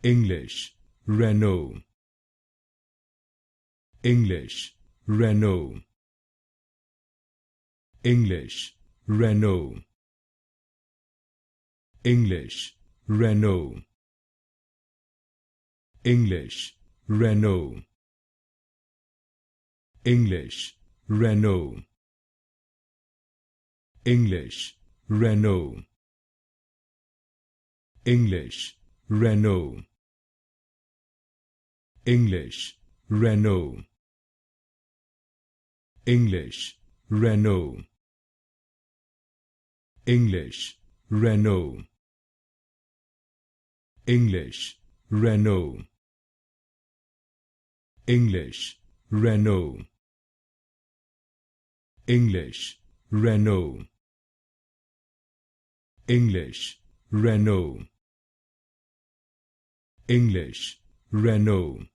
English, Renault. English, Renault. English, Renault. English, Renault. English, Renault. English, Renault. English, Renault. English, Renault. English, Renault. English, Renault. English, Renault. English, Renault. English, Renault. English, Renault. English, Renault. English, Renault.